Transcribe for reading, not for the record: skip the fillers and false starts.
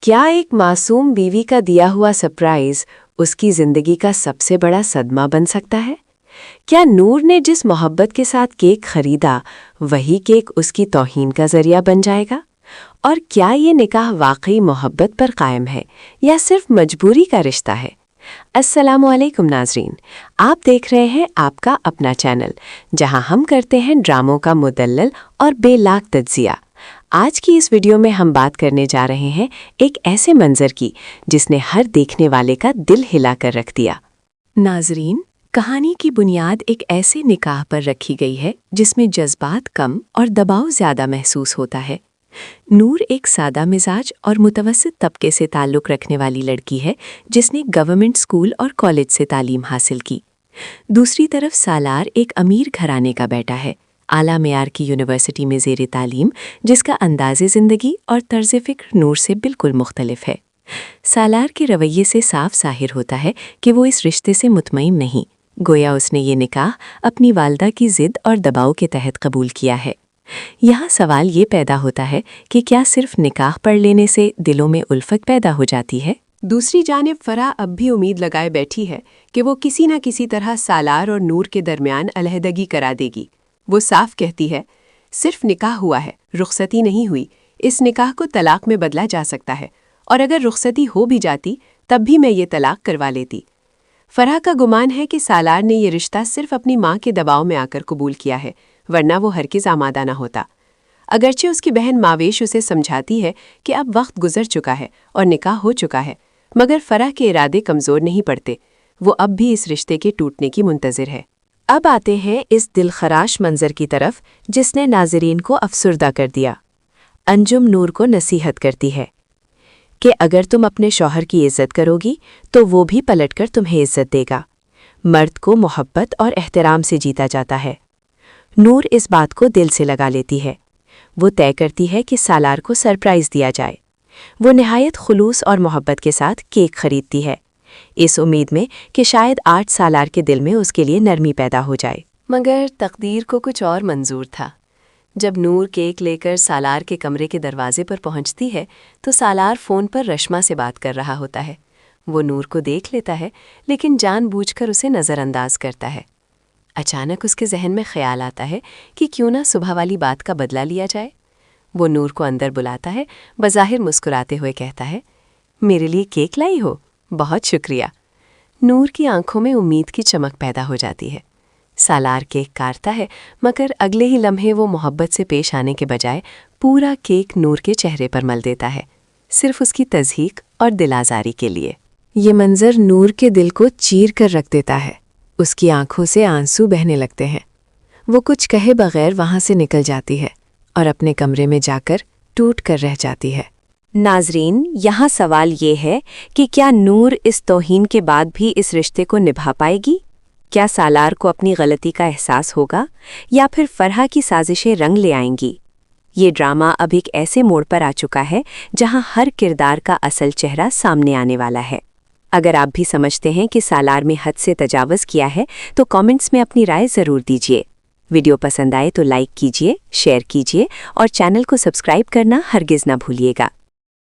क्या एक मासूम बीवी का दिया हुआ सरप्राइज उसकी जिंदगी का सबसे बड़ा सदमा बन सकता है? क्या नूर ने जिस मोहब्बत के साथ केक खरीदा वही केक उसकी तौहीन का जरिया बन जाएगा? और क्या ये निकाह वाकई मोहब्बत पर कायम है या सिर्फ मजबूरी का रिश्ता है? अस्सलामुअलैकुम नाजरीन, आप देख रहे हैं आपका अपना चैनल जहां हम करते हैं ड्रामों का मुदल्लल और बेलाग तज्जिया। आज की इस वीडियो में हम बात करने जा रहे हैं एक ऐसे मंजर की जिसने हर देखने वाले का दिल हिला कर रख दिया। नाजरीन, कहानी की बुनियाद एक ऐसे निकाह पर रखी गई है जिसमें जज्बात कम और दबाव ज़्यादा महसूस होता है। नूर एक सादा मिजाज और मुतवस्सित तबके से ताल्लुक़ रखने वाली लड़की है जिसने गवर्नमेंट स्कूल और कॉलेज से तालीम हासिल की। दूसरी तरफ सालार एक अमीर घराने का बेटा है, आला मेयार की यूनिवर्सिटी में ज़ेरे तालीम, जिसका अंदाज़े ज़िंदगी और तर्ज़ फ़िक्र नूर से बिल्कुल मुख्तलिफ है। सालार के रवैये से साफ ज़ाहिर होता है कि वो इस रिश्ते से मुतमईन नहीं, गोया उसने ये निकाह अपनी वालदा की ज़िद और दबाव के तहत कबूल किया है। यहाँ सवाल ये पैदा होता है कि क्या सिर्फ निकाह पढ़ लेने से दिलों में उल्फत पैदा हो जाती है? दूसरी जानिब फराह अब भी उम्मीद लगाए बैठी है कि वो किसी न किसी तरह सालार और नूर के दरमियान अलहदगी करा देगी। वो साफ कहती है, सिर्फ निकाह हुआ है, रुखसती नहीं हुई। इस निकाह को तलाक में बदला जा सकता है, और अगर रुखसती हो भी जाती तब भी मैं ये तलाक करवा लेती। फराह का गुमान है कि सालार ने ये रिश्ता सिर्फ अपनी माँ के दबाव में आकर कबूल किया है, वरना वो हरगिज़ आमादा न होता। अगरचे उसकी बहन मावेश उसे समझाती है कि अब वक्त गुजर चुका है और निकाह हो चुका है, मगर फराह के इरादे कमज़ोर नहीं पड़ते। वो अब भी इस रिश्ते के टूटने की मुंतज़िर है। अब आते हैं इस दिलखराश मंजर की तरफ जिसने नाज़रीन को अफसुर्दा कर दिया। अंजुम नूर को नसीहत करती है कि अगर तुम अपने शौहर की इज़्ज़त करोगी तो वो भी पलटकर तुम्हें इज़्ज़त देगा। मर्द को मोहब्बत और एहतराम से जीता जाता है। नूर इस बात को दिल से लगा लेती है। वो तय करती है कि सालार को सरप्राइज़ दिया जाए। वो निहायत खुलूस और मोहब्बत के साथ केक खरीदती है, इस उम्मीद में कि शायद 8 सालार के दिल में उसके लिए नरमी पैदा हो जाए। मगर तकदीर को कुछ और मंजूर था। जब नूर केक लेकर सालार के कमरे के दरवाजे पर पहुंचती है तो सालार फ़ोन पर रश्मा से बात कर रहा होता है। वो नूर को देख लेता है लेकिन जानबूझकर उसे नज़रअंदाज करता है। अचानक उसके जहन में ख्याल आता है कि क्यों ना सुबह वाली बात का बदला लिया जाए। वो नूर को अंदर बुलाता है, बज़ाहिर मुस्कुराते हुए कहता है, मेरे लिए केक लाई हो? बहुत शुक्रिया। नूर की आंखों में उम्मीद की चमक पैदा हो जाती है। सालार केक काटता है, मगर अगले ही लम्हे वो मोहब्बत से पेश आने के बजाय पूरा केक नूर के चेहरे पर मल देता है, सिर्फ उसकी तज़हीक और दिलाजारी के लिए। ये मंजर नूर के दिल को चीर कर रख देता है। उसकी आंखों से आंसू बहने लगते हैं। वो कुछ कहे बगैर वहाँ से निकल जाती है और अपने कमरे में जाकर टूट कर रह जाती है। नाजरीन, यहाँ सवाल ये है कि क्या नूर इस तौहीन के बाद भी इस रिश्ते को निभा पाएगी? क्या सालार को अपनी गलती का एहसास होगा या फिर फराह की साजिशें रंग ले आएंगी? ये ड्रामा अब एक ऐसे मोड़ पर आ चुका है जहाँ हर किरदार का असल चेहरा सामने आने वाला है। अगर आप भी समझते हैं कि सालार में हद से तजावज़ किया है तो कमेंट्स में अपनी राय ज़रूर दीजिए। वीडियो पसंद आए तो लाइक कीजिए, शेयर कीजिए और चैनल को सब्सक्राइब करना हरगिज़ ना भूलिएगा।